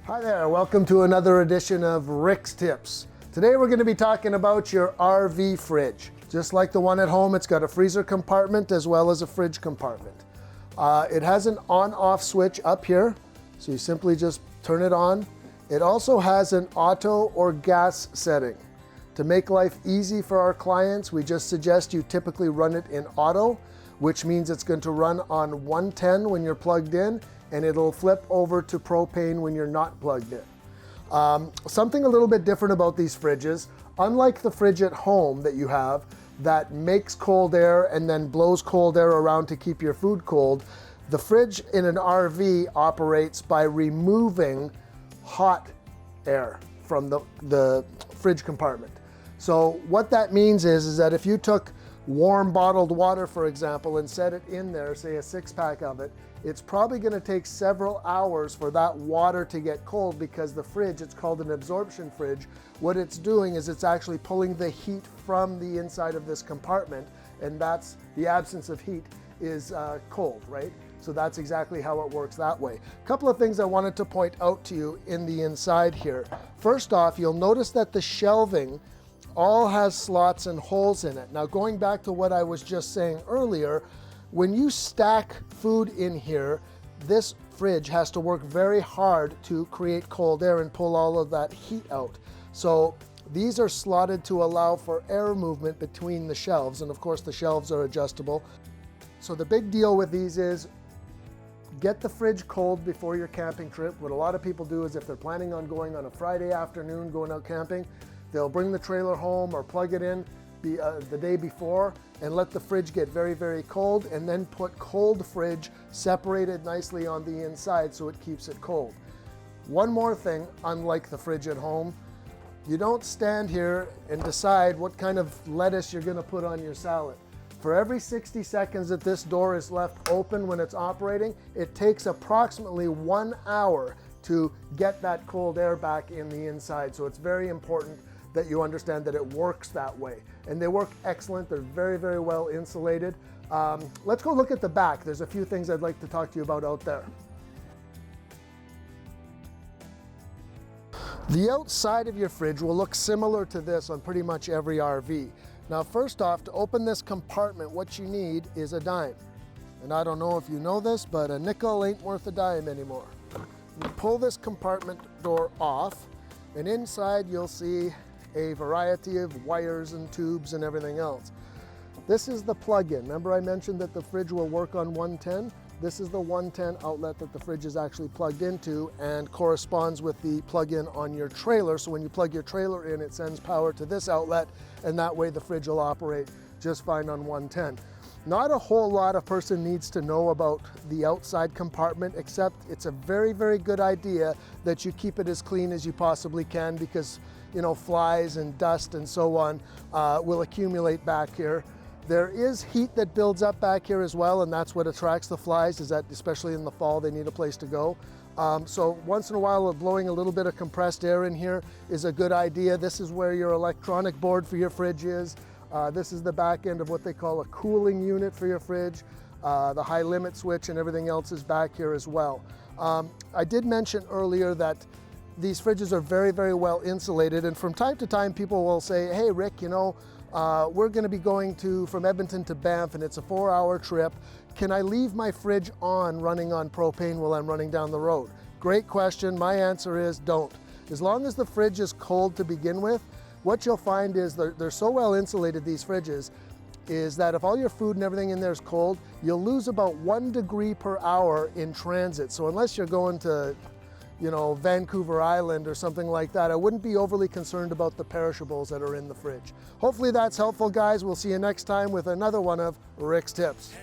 Hi there, welcome to another edition of Rick's Tips. Today we're going to be talking about your RV fridge. Just like the one at home, it's got a freezer compartment as well as a fridge compartment. It has an on-off switch up here, so you simply just turn it on. It also has an auto or gas setting. To make life easy for our clients, we just suggest you typically run it in auto, which means it's going to run on 110 when you're plugged in, and it'll flip over to propane when you're not plugged in. Something a little bit different about these fridges, unlike the fridge at home that you have that makes cold air and then blows cold air around to keep your food cold, the fridge in an RV operates by removing hot air from the fridge compartment. So what that means is that if you took warm bottled water, for example, and set it in there, say a 6-pack of it, it's probably going to take several hours for that water to get cold because the fridge, it's called an absorption fridge. What it's doing is it's actually pulling the heat from the inside of this compartment, and that's the absence of heat is cold, right? So that's exactly how it works that way. A couple of things I wanted to point out to you in the inside here. First off, you'll notice that the shelving all has slots and holes in it. Now, going back to what I was just saying earlier, when you stack food in here, this fridge has to work very hard to create cold air and pull all of that heat out. So these are slotted to allow for air movement between the shelves, and of course the shelves are adjustable. So the big deal with these is get the fridge cold before your camping trip. What a lot of people do is if they're planning on going on a Friday afternoon, going out camping, they'll bring the trailer home or plug it in the day before and let the fridge get very, very cold, and then put cold fridge separated nicely on the inside so it keeps it cold. One more thing, unlike the fridge at home, you don't stand here and decide what kind of lettuce you're going to put on your salad. For every 60 seconds that this door is left open when it's operating, it takes approximately 1 hour to get that cold air back in the inside. So it's very important that you understand that it works that way. And they work excellent. They're very, very well insulated. Let's go look at the back. There's a few things I'd like to talk to you about out there. The outside of your fridge will look similar to this on pretty much every RV. Now, first off, to open this compartment, what you need is a dime. And I don't know if you know this, but a nickel ain't worth a dime anymore. You pull this compartment door off, and inside you'll see a variety of wires and tubes and everything else. This is the plug-in. Remember I mentioned that the fridge will work on 110? This is the 110 outlet that the fridge is actually plugged into and corresponds with the plug-in on your trailer. So when you plug your trailer in, it sends power to this outlet, and that way the fridge will operate just fine on 110. Not a whole lot a person needs to know about the outside compartment, except it's a very, very good idea that you keep it as clean as you possibly can, because flies and dust and so on will accumulate back here. There is heat that builds up back here as well, and that's what attracts the flies, is that especially in the fall they need a place to go. So once in a while blowing a little bit of compressed air in here is a good idea. This is where your electronic board for your fridge is. This is the back end of what they call a cooling unit for your fridge. The high limit switch and everything else is back here as well. I did mention earlier that these fridges are very, very well insulated, and from time to time people will say, hey Rick, we're going to be going from Edmonton to Banff and it's a 4-hour trip. Can I leave my fridge running on propane while I'm running down the road? Great question. My answer is don't. As long as the fridge is cold to begin with, what you'll find is they're so well insulated, these fridges, is that if all your food and everything in there is cold, you'll lose about 1 degree per hour in transit. So unless you're going to Vancouver Island or something like that, I wouldn't be overly concerned about the perishables that are in the fridge. Hopefully that's helpful, guys. We'll see you next time with another one of Rick's Tips.